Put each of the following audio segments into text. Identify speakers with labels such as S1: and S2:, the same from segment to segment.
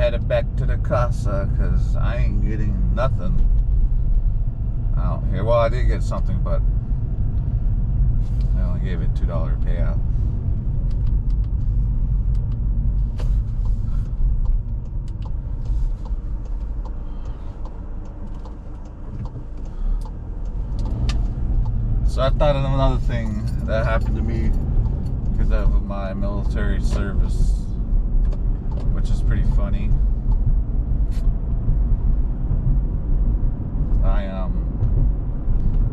S1: headed back to the casa because I ain't getting nothing out here. Well, I did get something, but I only gave it $2 payout. So I thought of another thing that happened to me because of my military service, which is pretty funny.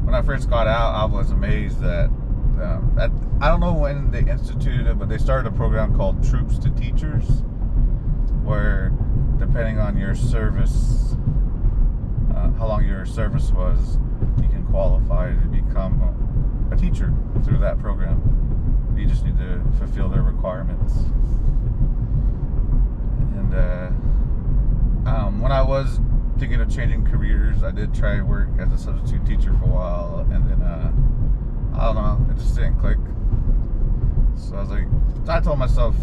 S1: When I first got out, I was amazed that I don't know when they instituted it, but they started a program called Troops to Teachers, where depending on your service, how long your service was, you can qualify to become a teacher through that program. You just need to fulfill their requirements. And when I was thinking of changing careers, I did try to work as a substitute teacher for a while, and then I don't know, it just didn't click. So I told myself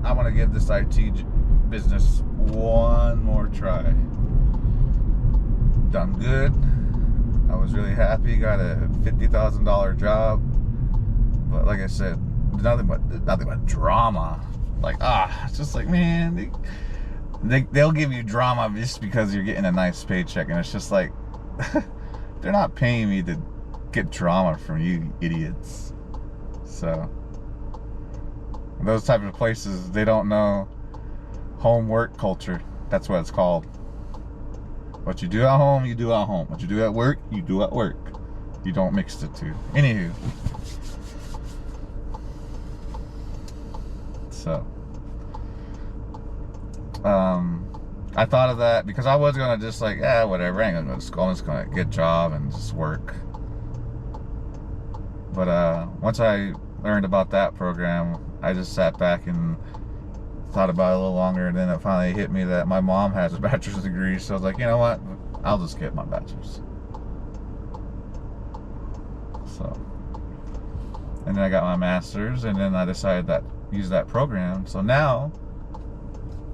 S1: I want to give this IT business one more try. Done good. I was really happy. Got a $50,000 job, but like I said, nothing but drama. It's just like, man, they'll give you drama just because you're getting a nice paycheck, and it's just like they're not paying me to get drama from you idiots. So those type of places, they don't know homework culture. That's what it's called. What you do at home, you do at home. What you do at work, you do at work. You don't mix the two. Anywho, so I thought of that because I was gonna just whatever, I ain't gonna go to school, I'm just gonna get a job and just work. But once I learned about that program, I just sat back and thought about it a little longer, and then it finally hit me that my mom has a bachelor's degree, so I was like, you know what, I'll just get my bachelor's. So, and then I got my master's, and then I decided that use that program. So now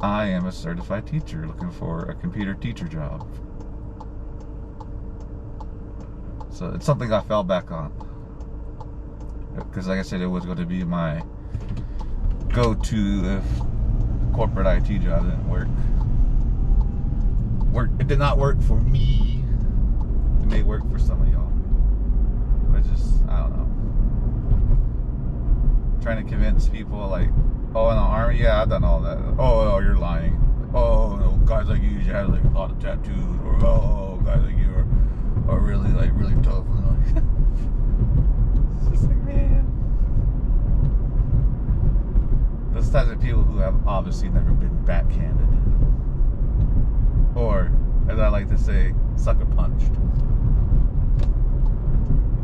S1: I am a certified teacher looking for a computer teacher job. So it's something I fell back on because, like I said, it was going to be my go-to if corporate IT job didn't work. It did not work for me. It may work for some of y'all, but I don't know. Trying to convince people oh, in the army, yeah, I've done all that. Oh, you're lying. Oh, no, guys like you have a lot of tattoos, or oh, guys like you are really really tough. It's just like, man. Those types of people who have obviously never been backhanded, or as I like to say, sucker punched.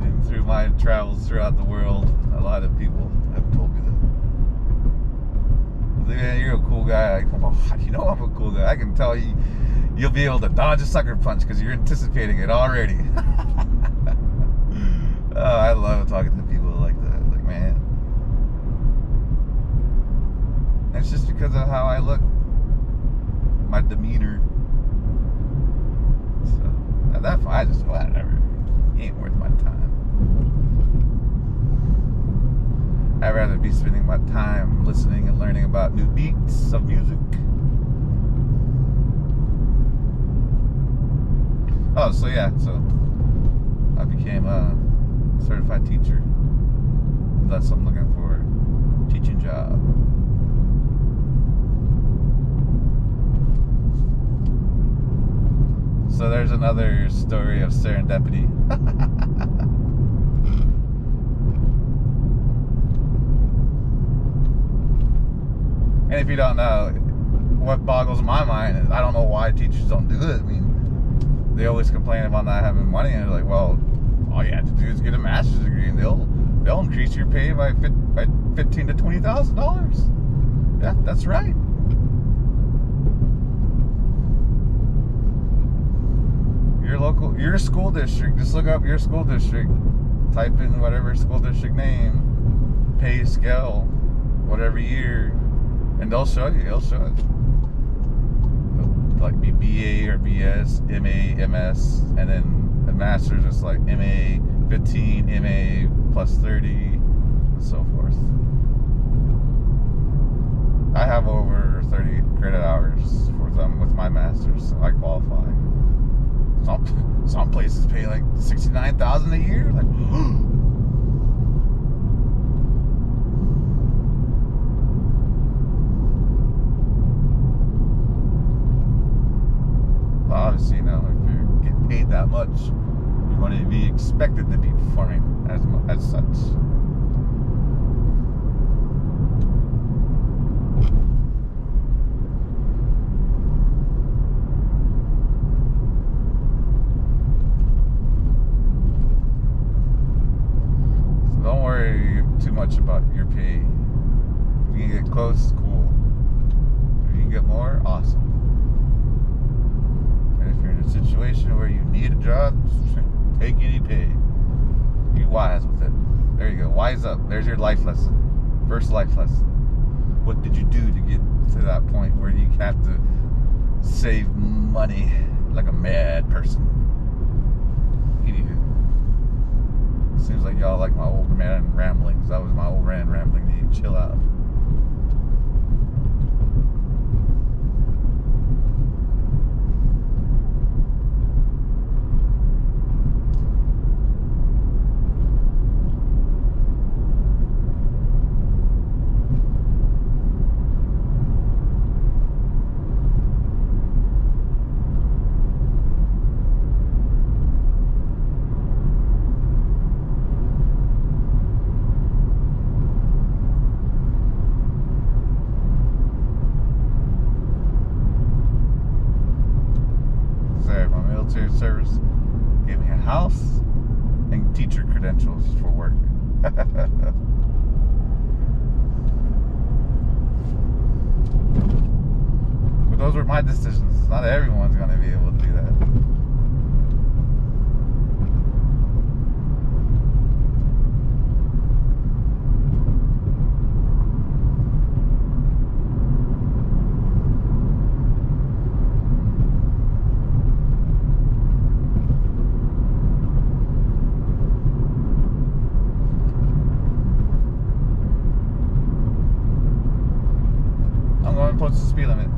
S1: And through my travels throughout the world, a lot of people have told me that. Man, you're a cool guy. Oh, you know I'm a cool guy. I can tell you'll be able to dodge a sucker punch because you're anticipating it already. Oh, I love talking to people like that. Like, man. It's just because of how I look, my demeanor. So at that point, I just whatever. He ain't worth my time. I'd rather be spending my time listening and learning about new beats of music. Oh, so yeah, so I became a certified teacher. Thus, I'm looking for a teaching job. So there's another story of serendipity. And if you don't know, what boggles my mind is I don't know why teachers don't do it. I mean, they always complain about not having money, and they're like, well, all you have to do is get a master's degree, and they'll increase your pay by $15,000 to $20,000. Yeah, that's right. Your school district, just look up your school district, type in whatever school district name, pay scale, whatever year, and they'll show you, like be BA or BS, MA, MS, and then a master's just like MA 15, MA plus 30, and so forth. I have over 30 credit hours for them with my master's, so I qualify. Some places pay like $69,000 a year. Like, well, obviously, you know, if you're getting paid that much, you're going to be expected to be performing as such. Don't worry too much about your pay. If you can get close, cool. If you can get more, awesome. And if you're in a situation where you need a job, take any pay. Be wise with it. There you go. Wise up. There's your life lesson. First life lesson. What did you do to get to that point where you have to save money like a mad person? Seems like y'all like my old man ramblings. That was my old man rambling. You chill out. Service gave me a house and teacher credentials for work. But those were my decisions. Not everyone's going to be able to do that. What's the speed limit?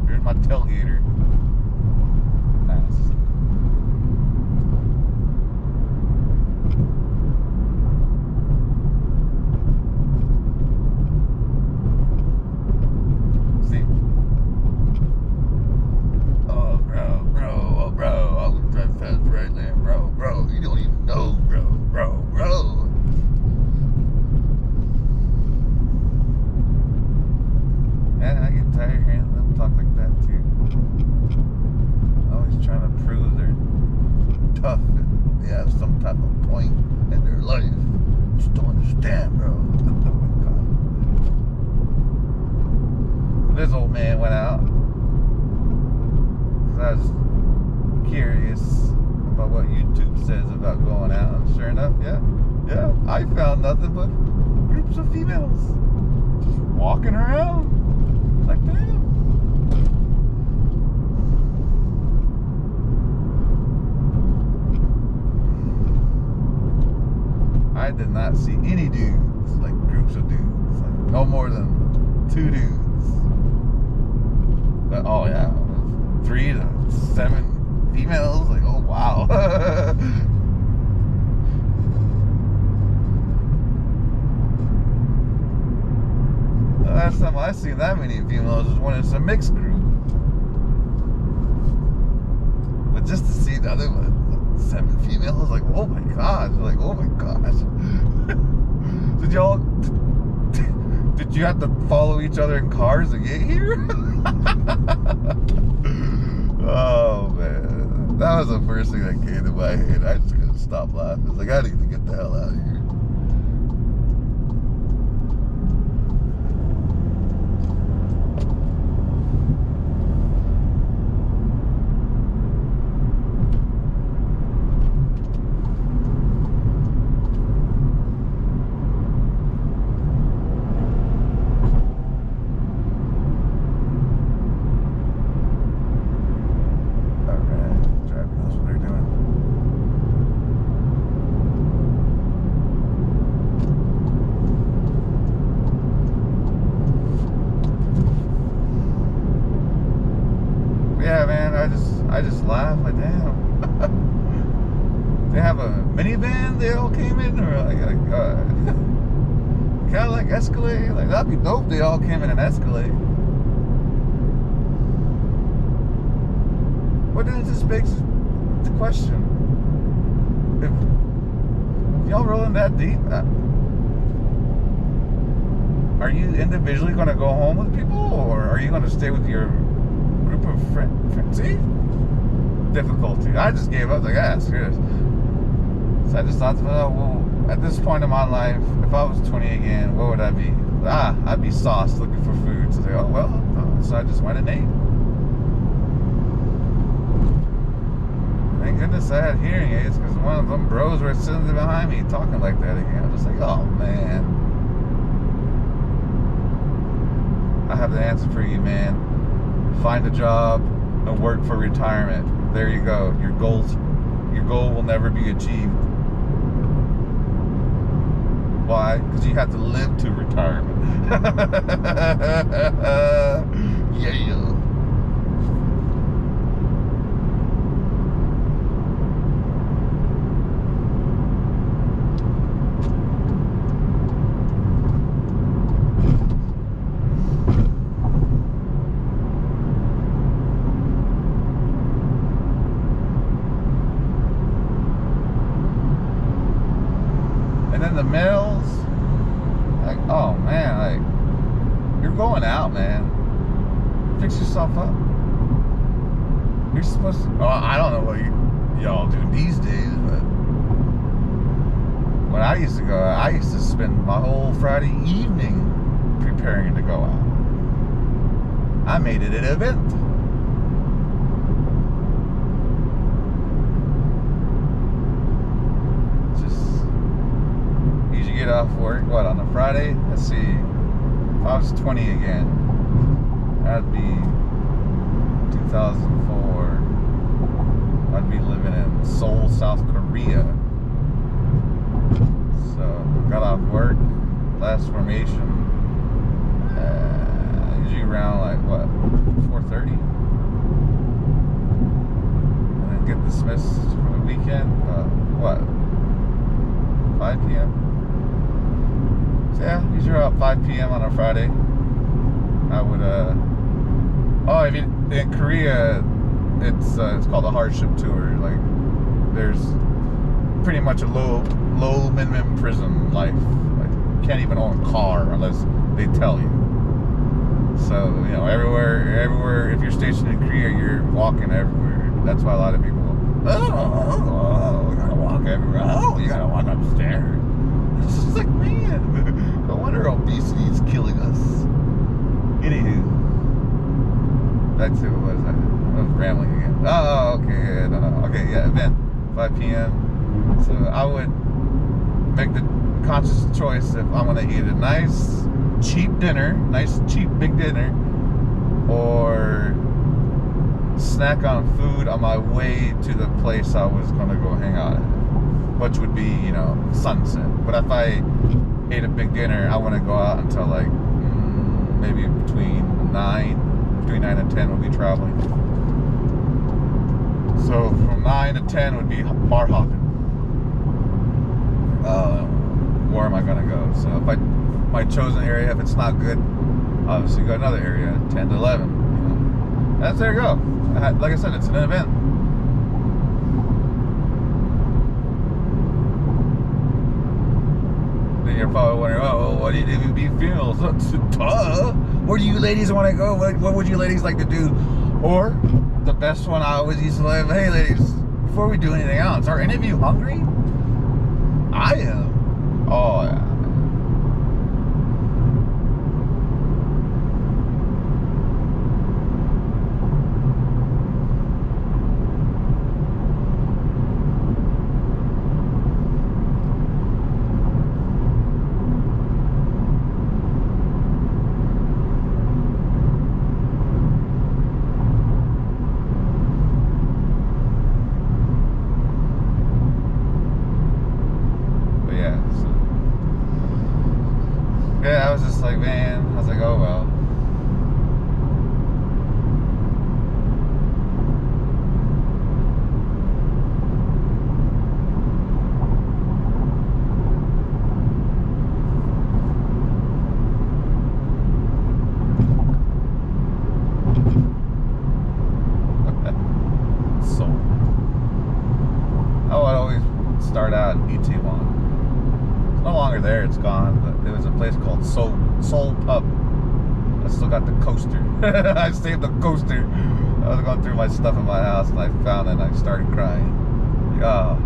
S1: Here's my tailgater. Nice. See? Oh, bro. I would drive fast right there, bro. You don't even know, bro. Man, I get tired hearing them talk like that too. Always trying to prove they're tough and they have some type of point in their life. Just don't understand, bro. Oh my God. This old man went out because I was curious about what YouTube says about going out, and sure enough, yeah, I found nothing but groups of females just walking around like that. I did not see any dudes, like groups of dudes, like no more than 2 dudes. But oh yeah, 3 to 7 females, like, oh wow. The last time I seen that many females was when it's a mixed group. But just to see the other one, 7 females, like, oh my gosh, like, oh my gosh. Did you have to follow each other in cars to get here? Oh man, that was the first thing that came to my head. I just couldn't stop laughing. I was like, I need to get the hell out of here. yeah, man, I just laugh like, damn. They have a minivan they all came in, or Cadillac Escalade. Like, that'd be dope. They all came in an Escalade. But then it just begs the question: if y'all rolling that deep, are you individually going to go home with people, or are you going to stay with your group of friends? See? Difficulty. I just gave up. Like, screw this. So I just thought, well, at this point in my life, if I was 20 again, what would I be? I'd be sauced looking for food. So they go, well, so I just went and ate. Thank goodness I had hearing aids, because one of them bros were sitting behind me talking like that again. I'm just like, oh man. I have the answer for you, man. Find a job and work for retirement. There you go. Your goal will never be achieved. Why? Because you have to live to retirement. Yeah. The mills, like, oh man, like, you're going out, man. Fix yourself up. You're supposed to, I don't know what y'all do these days, but when I used to spend my whole Friday evening preparing to go out. I made it an event. Get off work, what, on a Friday? Let's see, if I was 20 again, that'd be 2004. I'd be living in Seoul, South Korea. So got off work, last formation, usually around like what, 4:30, and then get dismissed for the weekend, what, 5 p.m. So yeah, usually around 5 p.m. on a Friday, I would, I mean, in Korea, it's called a hardship tour. Like, there's pretty much a low minimum prison life. Like, you can't even own a car unless they tell you. So, you know, everywhere, if you're stationed in Korea, you're walking everywhere. That's why a lot of people, you gotta walk everywhere. Oh, you gotta walk upstairs. It's just like, man, no wonder obesity is killing us. Anywho, that's who it was. I was rambling again. Oh, okay, yeah, no. Okay, yeah, event, 5 p.m. So I would make the conscious choice if I'm gonna eat a nice, cheap big dinner, or snack on food on my way to the place I was gonna go hang out at, which would be, you know, sunset. But if I ate a big dinner, I want to go out until like maybe between 9 and 10 would be traveling. So from 9 to 10 would be bar hopping. Where am I gonna go? So if my chosen area, if it's not good, obviously go another area, 10 to 11. You know, that's, there you go. Like I said, it's an event. You're probably wondering, oh, what do you do if beef funerals? Where do you ladies want to go? What would you ladies like to do? Or the best one I always used to live, hey ladies, before we do anything else, are any of you hungry? I am. Oh yeah. start out in Itaewon. It's no longer there, it's gone, but there was a place called Soul Pub. I still got the coaster. I saved the coaster. I was going through my stuff in my house and I found it and I started crying. Oh,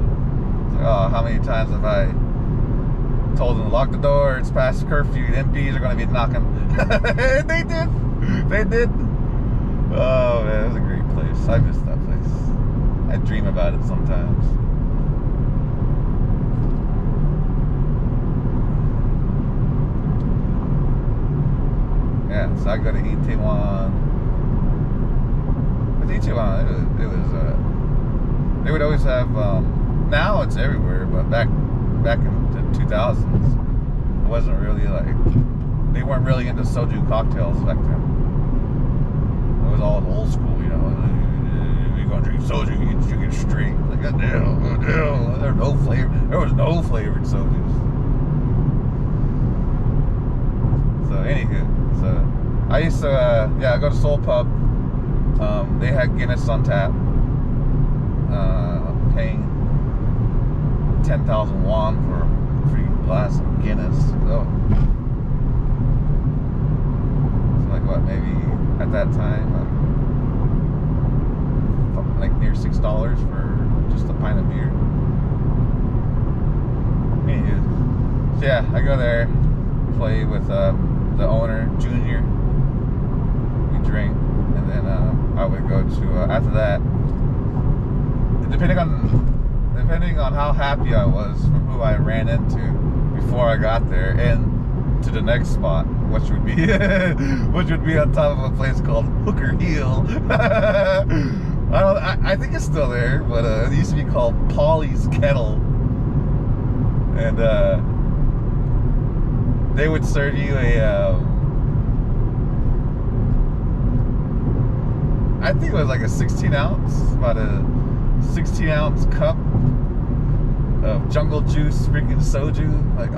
S1: how many times have I told them to lock the door, it's past curfew, the MPs are going to be knocking. They did. Oh man, it was a great place. I miss that place. I dream about it sometimes. Yeah, so I go to Itaewon. With Itaewon, it was they would always have, now it's everywhere, but back in the 2000s, it wasn't really like, they weren't really into soju cocktails back then. It was all old school, you know. You're gonna drink soju, you drink it straight. Like, goddamn. There was no flavored sojus. So anywho, I used to, I go to Soul Pub. They had Guinness on tap. Paying 10,000 won for a free glass of Guinness. Oh. So like what, maybe at that time, like near $6 for just a pint of beer. Anywho, so yeah, I go there, play with the owner, Junior. We drink, and then I would go to after that. Depending on how happy I was from who I ran into before I got there, and to the next spot, which would be on top of a place called Hooker Heel. I think it's still there, but it used to be called Polly's Kettle, and they would serve you I think it was like a 16 ounce, about a 16-ounce cup of jungle juice, freaking soju. Like,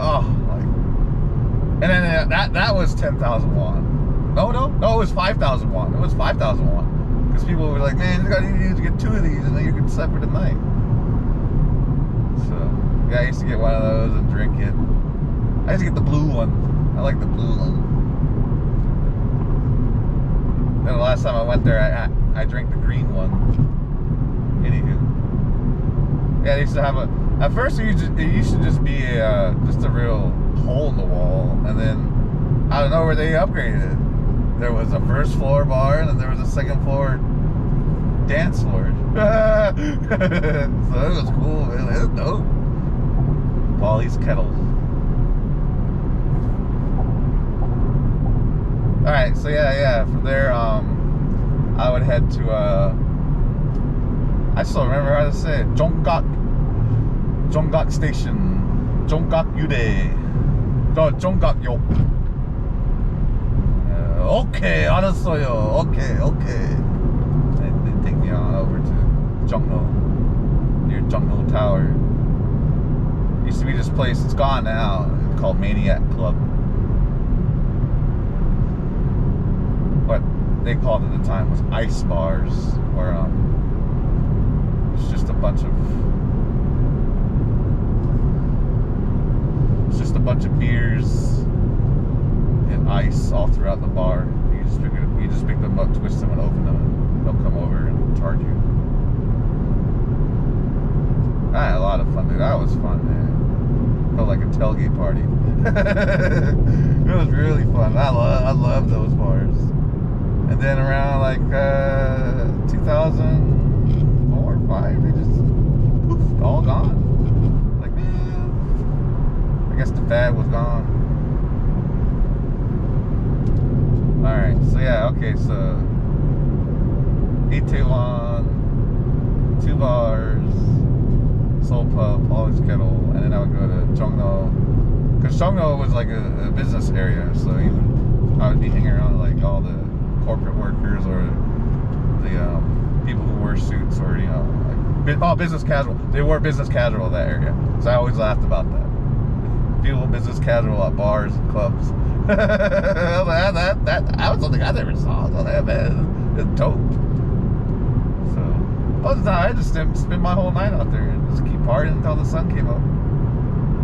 S1: and then that was 10,000 won. No, it was 5,000 won. It was 5,000 won. Because people were like, man, you need to get 2 of these and then you can suffer tonight. So, yeah, I used to get one of those and drink it. I used to get the blue one. I like the blue one. Then the last time I went there, I drank the green one. Anywho. Yeah, they used to have at first it used to just be just a real hole in the wall, and then I don't know where they upgraded it. There was a first floor bar, and then there was a second floor dance floor. So it was cool, man. It was dope. Polly's Kettle. Alright, so yeah, from there, I would head to, I still remember how to say it, Jonggak Station, Jonggak-yude, no, Jonggak-yok. Okay, 알았어요, okay. They take me on over to Jongno, near Jongno Tower. Used to be this place, it's gone now, it's called Maniac Club. What they called at the time was ice bars, where it's just a bunch of beers and ice all throughout the bar. You just pick them up, twist them, and open them, and they'll come over and charge you. I had a lot of fun, dude. That was fun, man. Felt like a tailgate party. It was really fun. I love those bars. And then around like 2004 or 5, they just poof, all gone. Like, man, I guess the fad was gone. Alright, so yeah, okay, so Itaewon, 2 bars, Soul Pub, Polly's Kettle, and then I would go to Jongno, because Jongno was like a business area, so I would be hanging around with like all the corporate workers or the people who wear suits, or like business casual. They wore business casual in that area, so I always laughed about that. People business casual at bars and clubs. That was something I never saw. So that, man, it's dope. So all the time I just spend my whole night out there and just keep partied until the sun came up.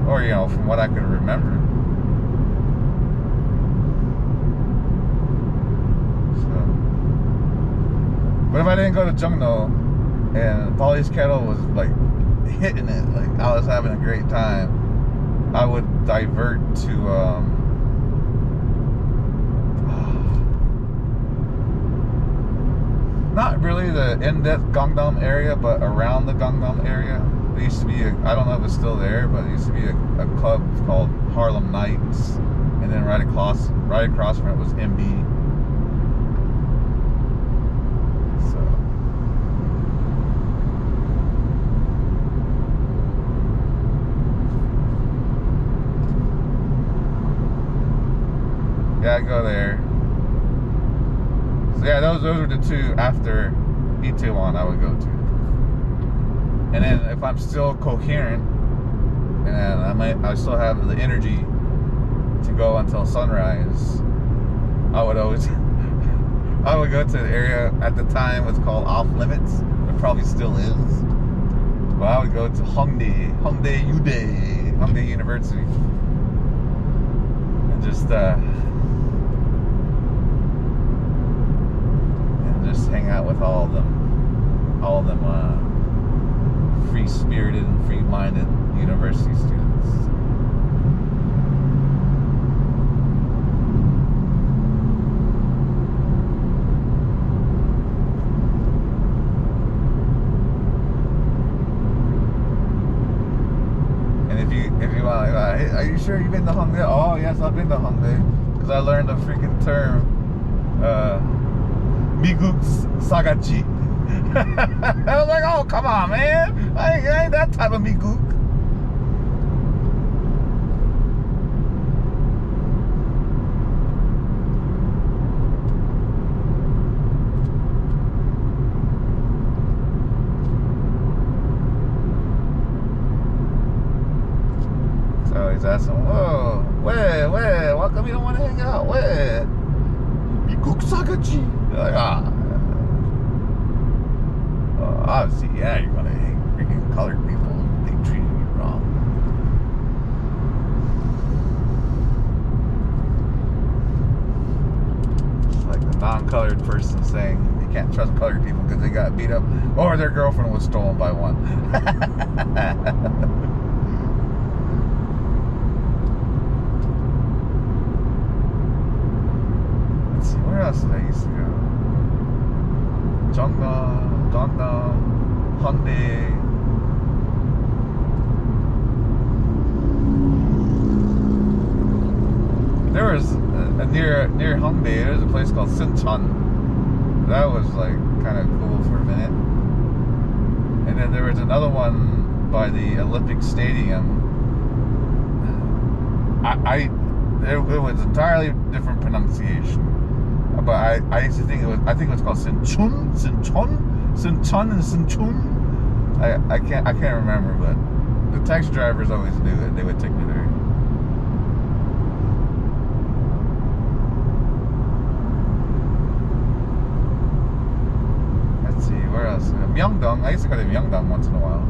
S1: Or, you know, from what I could remember. So. But if I didn't go to Jungno and Polly's Kettle was like hitting it, like I was having a great time, I would divert to not really the in-depth Gangnam area, but around the Gangnam area. There used to be I don't know if it's still there, but it used to be a club called Harlem Nights, and then right across from it was MB. So yeah, I go there. So yeah, those are the two after Itaewon I would go to. And then if I'm still coherent and I still have the energy to go until sunrise, I would go to the area at the time was called Off Limits. It probably still is. But I would go to Hongdae University, and just hang out with all of them free-spirited and free-minded university students. And if you want, hey, are you sure you've been to Hongdae? Oh yes, I've been to Hongdae, because I learned a freaking term, Miguk Sagachi. I was like, oh, come on, man. I ain't that type of Miguk. So he's asking, whoa, where? Why come you don't want to hang out? Where? Miguk Sagachi. Like, obviously, yeah, you're gonna hate freaking colored people. They treated you wrong. It's like the non-colored person saying you can't trust colored people because they got beat up or their girlfriend was stolen by one. Let's see, where else did I used to go? Jungno, Gangnam, Hongdae. There was near Hongdae. There's a place called Sinchon. That was like kind of cool for a minute. And then there was another one by the Olympic Stadium. It was entirely different pronunciation. But I used to think it was called Sinchon and Sinchon. I can't remember, but the taxi drivers always knew it. They would take me there. Let's see, where else? Myeongdong. I used to go to Myeongdong once in a while.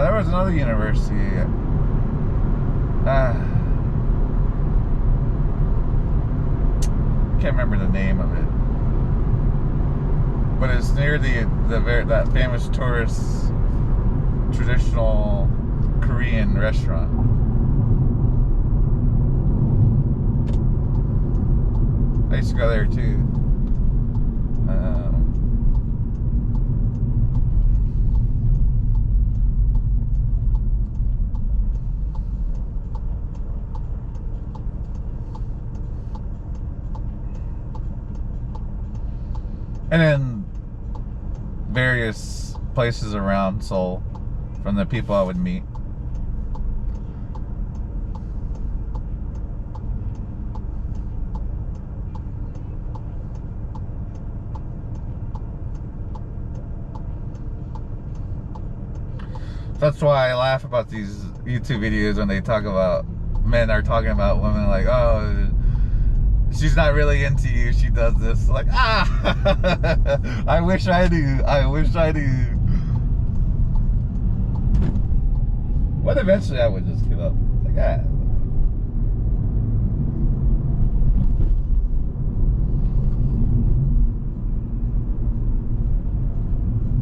S1: There was another university. Can't remember the name of it, but it's near that famous tourist traditional Korean restaurant. I used to go there too. And then various places around Seoul from the people I would meet. That's why I laugh about these YouTube videos when they talk about men are talking about women like, oh, she's not really into you. She does this. Like, I wish I knew. I wish I knew. But eventually I would just give up. Like,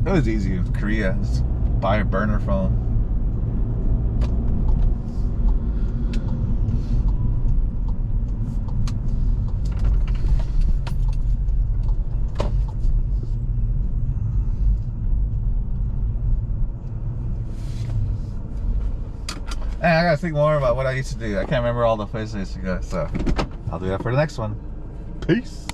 S1: It was easy in Korea. Just buy a burner phone. And I gotta think more about what I used to do. I can't remember all the places I used to go, so I'll do that for the next one. Peace.